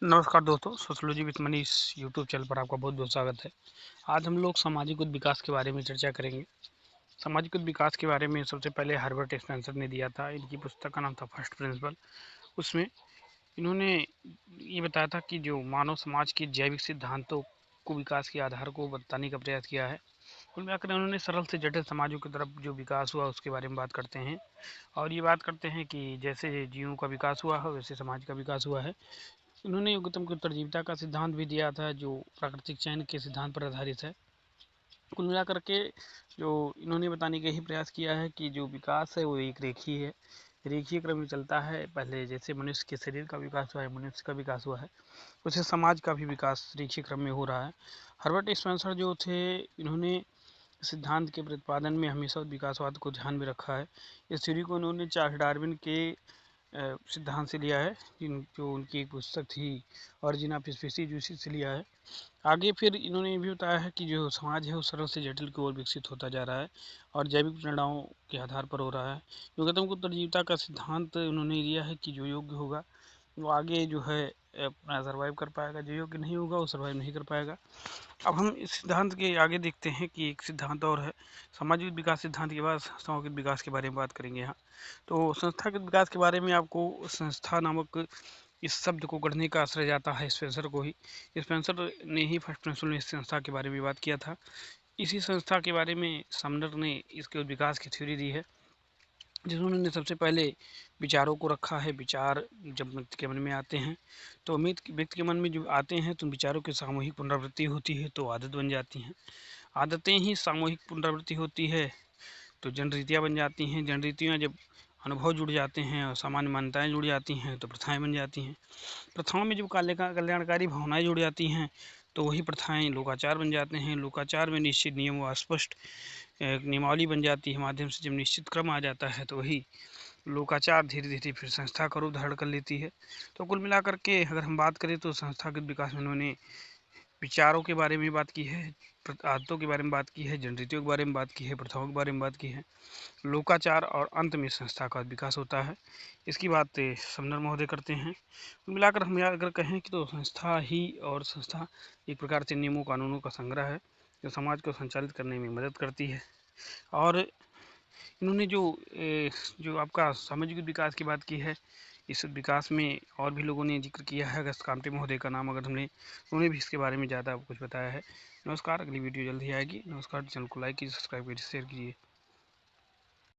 नमस्कार दोस्तों, sociology with Manish YouTube channel पर आपका बहुत बहुत स्वागत है। आज हम लोग सामाजिक विकास के बारे में चर्चा करेंगे। सामाजिक विकास के बारे में सबसे पहले हर्बर्ट स्पेंसर ने दिया था। इनकी पुस्तक का नाम था फर्स्ट प्रिंसिपल। उसमें इन्होंने ये बताया था कि जो मानव समाज के जैविक सिद्धांतों को विकास के आधार को बताने का प्रयास किया है। कुल मिलाकर उन्होंने सरल से जटिल समाजों की तरफ जो विकास हुआ उसके बारे में बात करते हैं। और ये बात करते हैं कि जैसे जीवों का विकास हुआ है वैसे समाज का विकास हुआ है। उन्होंने युगतम को उत्तरजीविता का सिद्धांत भी दिया था, जो प्राकृतिक चयन के सिद्धांत पर आधारित है। कुल मिलाकर के जो इन्होंने बताने का ही प्रयास किया है कि जो विकास है वो एक रेखीय है, रेखीय क्रम में चलता है। पहले जैसे मनुष्य के शरीर का विकास हुआ है, मनुष्य का विकास हुआ है, उसे समाज का भी विकास रेखीय क्रम में हो रहा है। हर्बर्ट स्पेंसर जो थे, इन्होंने सिद्धांत के प्रतिपादन में हमेशा विकासवाद को ध्यान में रखा है। इस थ्योरी को उन्होंने चार्ल्स डार्विन के सिद्धांत से लिया है, जो उनकी एक पुस्तक थी ऑरिजिन ऑफ स्पीसीज, उसी से लिया है। आगे फिर इन्होंने ये भी बताया है कि जो समाज है वो सरल से जटिल की ओर विकसित होता जा रहा है और जैविक प्रेरणाओं के आधार पर हो रहा है। युगतम को उत्तरजीविता का सिद्धांत उन्होंने दिया है कि जो योग्य होगा वो आगे जो है अपना सर्वाइव कर पाएगा, जो योग्य नहीं होगा वो सर्वाइव नहीं कर पाएगा। अब हम इस सिद्धांत के आगे देखते हैं कि एक सिद्धांत और है। सामाजिक विकास सिद्धांत के बाद संस्थाओं के विकास के बारे में बात करेंगे यहाँ। तो संस्था के विकास के बारे में आपको संस्था नामक इस शब्द को गढ़ने का आश्रय जाता है स्पेंसर को ही। स्पेंसर ने ही फर्स्ट प्रिंसिपल में इस संस्था के बारे में बात किया था। इसी संस्था के बारे में समनर ने इसके विकास की थ्योरी दी है, जिसमें उन्होंने सबसे पहले विचारों को रखा है। विचार जब व्यक्ति के मन में आते हैं तो व्यक्ति के मन में जो आते हैं तो विचारों की सामूहिक पुनरावृत्ति होती है तो आदत बन जाती हैं। आदतें ही सामूहिक पुनरावृत्ति होती है तो जनरीतियाँ बन जाती हैं। जनरीतियाँ जब अनुभव जुड़ जाते हैं और सामान्य मान्यताएं जुड़ जाती हैं तो प्रथाएं बन जाती हैं। प्रथाओं में जब कल्याणकारी भावनाएं जुड़ जाती हैं तो वही प्रथाएं लोकाचार बन जाते हैं। लोकाचार में निश्चित नियम व स्पष्ट नियमावली बन जाती है। माध्यम से जब निश्चित क्रम आ जाता है तो वही लोकाचार धीरे धीरे फिर संस्था का रूप धारण कर लेती है। तो कुल मिलाकर के अगर हम बात करें तो संस्थागत विकास में उन्होंने विचारों के बारे में बात की है, आदतों के बारे में बात की है, जनरीतियों के बारे में बात की है, प्रथाओं के बारे में बात की है, लोकाचार, और अंत में संस्था का विकास होता है। इसकी बात समनर महोदय करते हैं। कुल मिलाकर हम अगर कहें कि तो संस्था ही और संस्था एक प्रकार से नियमों कानूनों का संग्रह है जो समाज को संचालित करने में मदद करती है। और इन्होंने जो आपका सामाजिक विकास की बात की है, इस विकास में और भी लोगों ने जिक्र किया है। अगस्त कामटे महोदय का नाम अगर हमने, उन्होंने भी इसके बारे में ज़्यादा कुछ बताया है। नमस्कार, अगली वीडियो जल्द ही आएगी। नमस्कार, चैनल को लाइक कीजिए, सब्सक्राइब कीजिए, शेयर कीजिए।